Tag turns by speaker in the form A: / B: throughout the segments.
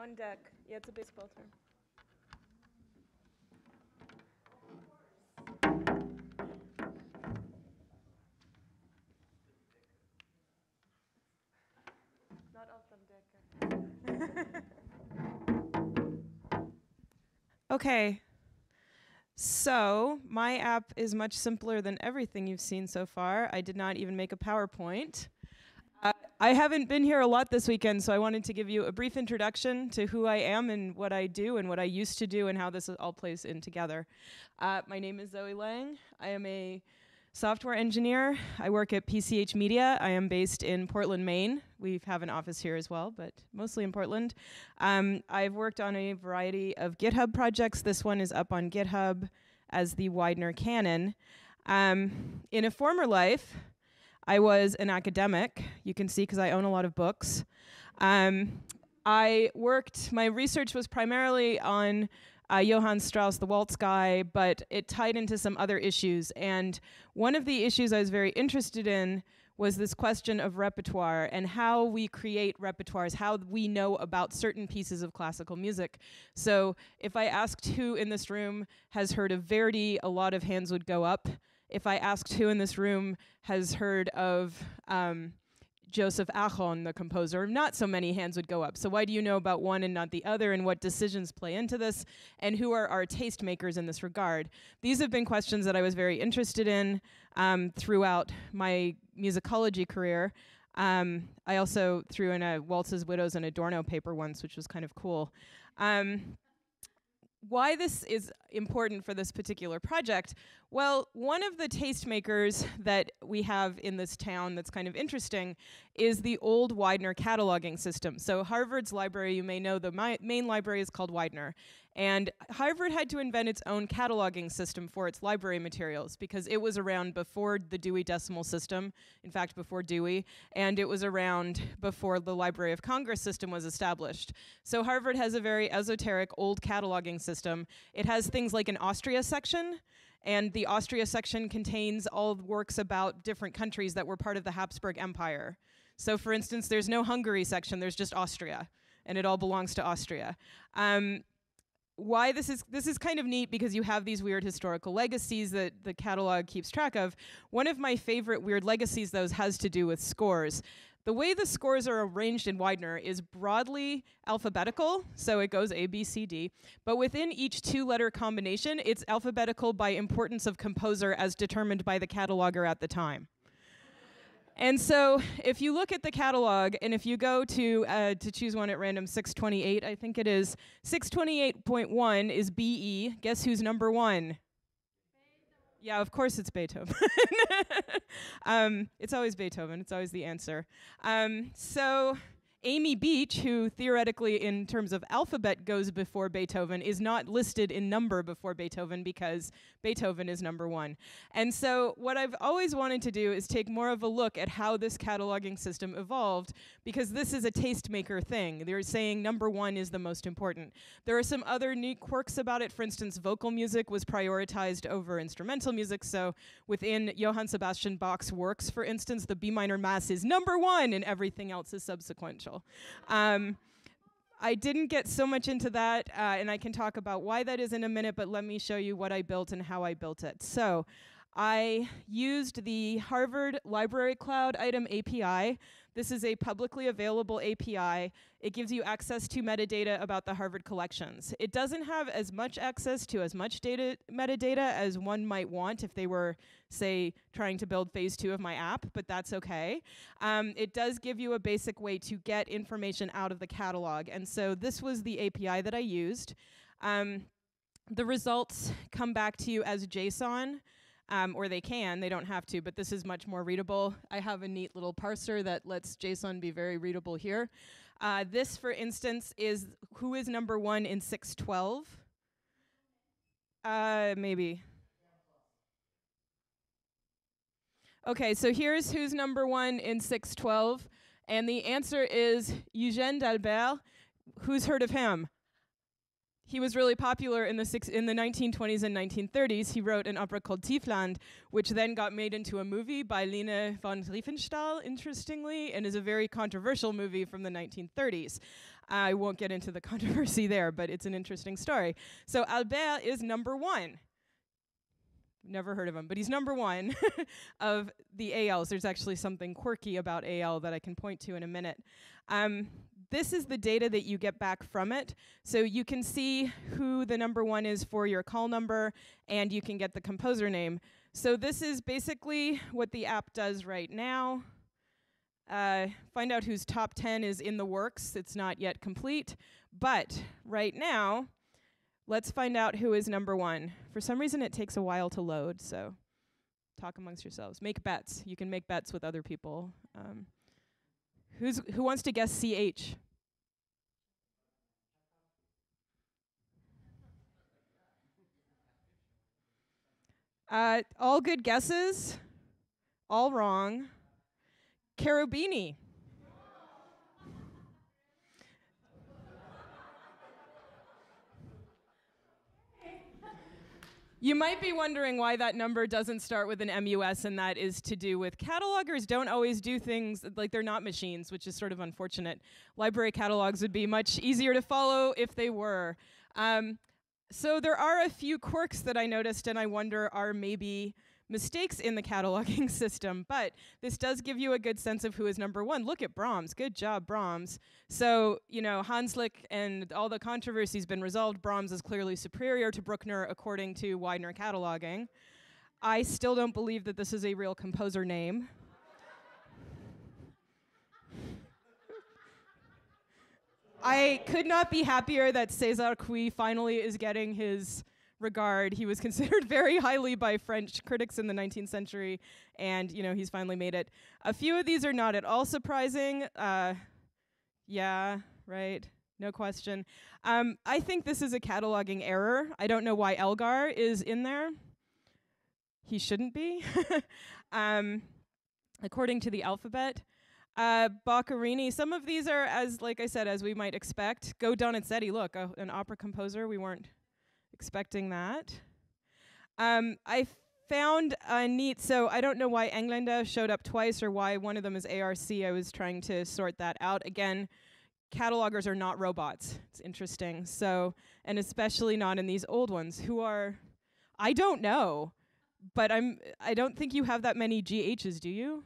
A: On deck. Yeah, it's a baseball term. Not auf dem Deck. Okay. So, my app is much simpler than everything you've seen so far. I did not even make a PowerPoint. I haven't been here a lot this weekend, so I wanted to give you a brief introduction to who I am and what I do and what I used to do and how this all plays in together. My name is Zoe Lang. I am a software engineer. I work at PCH Media. I am based in Portland, Maine. We have an office here as well, but mostly in Portland. I've worked on a variety of GitHub projects. This one is up on GitHub as the Widener canon. In a former life, I was an academic, you can see because I own a lot of books. My research was primarily on Johann Strauss, the Waltz guy, but it tied into some other issues. And one of the issues I was very interested in was this question of repertoire and how we create repertoires, how we know about certain pieces of classical music. So if I asked who in this room has heard of Verdi, a lot of hands would go up. If I asked who in this room has heard of Joseph Achon, the composer, not so many hands would go up. So why do you know about one and not the other, and what decisions play into this, and who are our tastemakers in this regard? These have been questions that I was very interested in throughout my musicology career. I also threw in a Waltzes, Widows, and Adorno paper once, which was kind of cool. Why this is important for this particular project? Well, one of the tastemakers that we have in this town that's kind of interesting is the old Widener cataloging system. So Harvard's library, you may know the main library is called Widener. And Harvard had to invent its own cataloging system for its library materials because it was around before the Dewey Decimal System, in fact, before Dewey, and it was around before the Library of Congress system was established. So Harvard has a very esoteric old cataloging system. It has things like an Austria section, and the Austria section contains all works about different countries that were part of the Habsburg Empire. So for instance, there's no Hungary section, there's just Austria, and it all belongs to Austria. Why this is kind of neat because you have these weird historical legacies that the catalog keeps track of. One of my favorite weird legacies, though, has to do with scores. The way the scores are arranged in Widener is broadly alphabetical, so it goes A, B, C, D, but within each two-letter combination, it's alphabetical by importance of composer as determined by the cataloger at the time. And so if you look at the catalog, and if you go to choose one at random, 628, I think it is, 628.1 is BE. Guess who's number one? Beethoven. Yeah, of course it's Beethoven. It's always Beethoven. It's always the answer. So Amy Beach, who theoretically in terms of alphabet goes before Beethoven, is not listed in number before Beethoven because Beethoven is number one. And so what I've always wanted to do is take more of a look at how this cataloging system evolved, because this is a tastemaker thing. They're saying number one is the most important. There are some other neat quirks about it. For instance, vocal music was prioritized over instrumental music. So within Johann Sebastian Bach's works, for instance, the B minor Mass is number one and everything else is subsequential. I didn't get so much into that, and I can talk about why that is in a minute, but let me show you what I built and how I built it. So I used the Harvard Library Cloud Item API. This is a publicly available API. It gives you access to metadata about the Harvard collections. It doesn't have as much access to as much metadata as one might want if they were, say, trying to build phase 2 of my app, but that's okay. It does give you a basic way to get information out of the catalog, and so this was the API that I used. The results come back to you as JSON. Or they don't have to, but this is much more readable. I have a neat little parser that lets JSON be very readable here. This, for instance, is who is number one in 612? Maybe. Okay, so here's who's number one in 612, and the answer is Eugène d'Albert. Who's heard of him? he was really popular in the 1920s and 1930s. He wrote an opera called Tiefland, which then got made into a movie by Line von Riefenstahl, interestingly, and is a very controversial movie from the 1930s. I won't get into the controversy there, but it's an interesting story. So Albert is number one. Never heard of him, but he's number one of the ALs. There's actually something quirky about AL that I can point to in a minute. This is the data that you get back from it. So you can see who the number one is for your call number, and you can get the composer name. So this is basically what the app does right now. Find out whose top 10 is in the works. It's not yet complete. But right now, let's find out who is number one. For some reason, it takes a while to load, so talk amongst yourselves. Make bets. You can make bets with other people. Who wants to guess CH? All good guesses. All wrong. Cherubini. You might be wondering why that number doesn't start with an MUS, and that is to do with catalogers don't always do things like they're not machines, which is sort of unfortunate. Library catalogs would be much easier to follow if they were. So there are a few quirks that I noticed, and I wonder are maybe mistakes in the cataloging system, but this does give you a good sense of who is number one. Look at Brahms. Good job, Brahms. So, you know, Hanslick and all the controversy's been resolved. Brahms is clearly superior to Bruckner according to Widener cataloging. I still don't believe that this is a real composer name. I could not be happier that César Cui finally is getting his regard. He was considered very highly by French critics in the 19th century, and you know, he's finally made it. A few of these are not at all surprising. Yeah, right, no question. I think this is a cataloging error. I don't know why Elgar is in there. He shouldn't be. According to the alphabet. Boccherini, some of these are, as like I said, as we might expect. Go Donizetti, look, an opera composer, we weren't expecting that. I found a neat, so I don't know why Engländer showed up twice or why one of them is ARC. I was trying to sort that out. Again, catalogers are not robots. It's interesting. So, and especially not in these old ones who are, I don't know, but I don't think you have that many GHs, do you?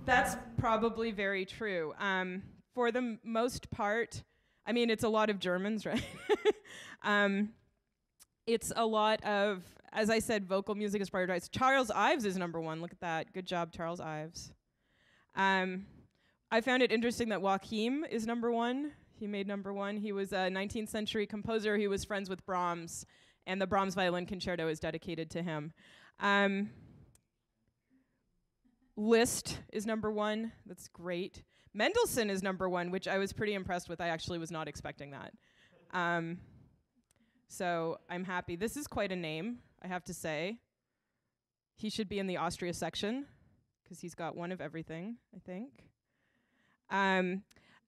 A: That's probably very true. For the most part, I mean, it's a lot of Germans, right? It's a lot of, as I said, vocal music is prioritized. Charles Ives is number one. Look at that. Good job, Charles Ives. I found it interesting that Joachim is number one. He made number one. He was a 19th century composer. He was friends with Brahms, and the Brahms Violin Concerto is dedicated to him. Liszt is number one. That's great. Mendelssohn is number one, which I was pretty impressed with. I actually was not expecting that. So I'm happy. This is quite a name, I have to say. He should be in the Austria section, because he's got one of everything, I think.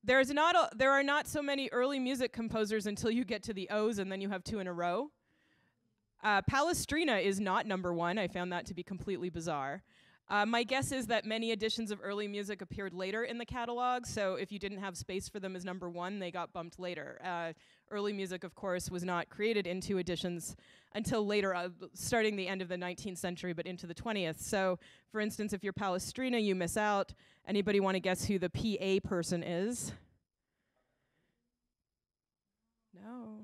A: There are not so many early music composers until you get to the O's, and then you have two in a row. Palestrina is not number one. I found that to be completely bizarre. My guess is that many editions of early music appeared later in the catalog, so if you didn't have space for them as number one, they got bumped later. Early music, of course, was not created in two editions until later, starting the end of the 19th century, but into the 20th. So, for instance, if you're Palestrina, you miss out. Anybody want to guess who the PA person is? No.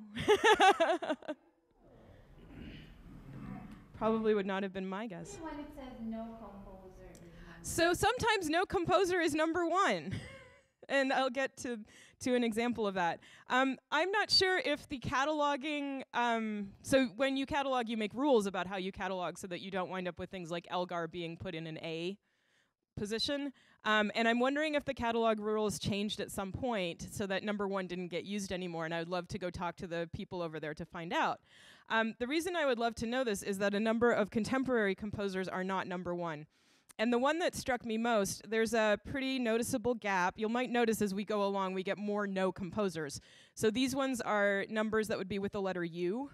A: Probably would not have been my guess.
B: When it says no composer.
A: So sometimes no composer is number one. And I'll get to an example of that. I'm not sure if the cataloging, so when you catalog, you make rules about how you catalog so that you don't wind up with things like Elgar being put in an A position. And I'm wondering if the catalog rules changed at some point so that number one didn't get used anymore, and I would love to go talk to the people over there to find out. The reason I would love to know this is that a number of contemporary composers are not number one. And the one that struck me most, there's a pretty noticeable gap. You might notice as we go along, we get more no composers. So these ones are numbers that would be with the letter U.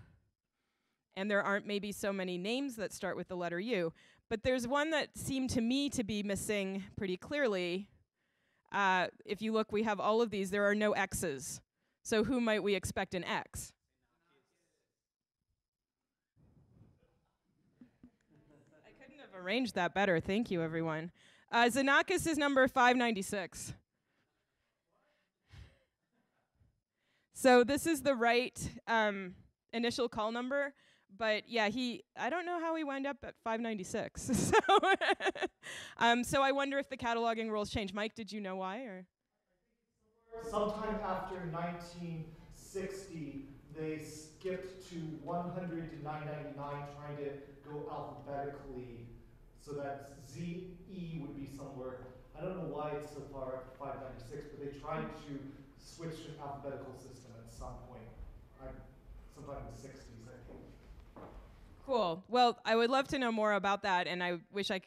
A: And there aren't maybe so many names that start with the letter U. But there's one that seemed to me to be missing pretty clearly. If you look, we have all of these. There are no X's. So who might we expect an X? I couldn't have arranged that better. Thank you, everyone. Xenakis is number 596. So this is the right initial call number. But yeah, I don't know how he wound up at 596. So I wonder if the cataloging rules change. Mike, did you know why? Or
C: sometime after 1960, they skipped to 100 to 999, trying to go alphabetically, so that ZE would be somewhere. I don't know why it's so far up to 596, but they tried to switch to an alphabetical system at some point, sometime in the 60s, I think.
A: Cool. Well, I would love to know more about that, and I wish I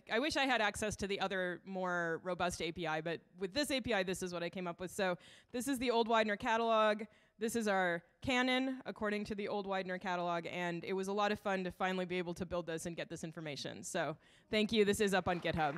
A: had access to the other more robust API, but with this API, this is what I came up with. So this is the old Widener catalog. This is our canon, according to the old Widener catalog, and it was a lot of fun to finally be able to build this and get this information. So thank you. This is up on GitHub.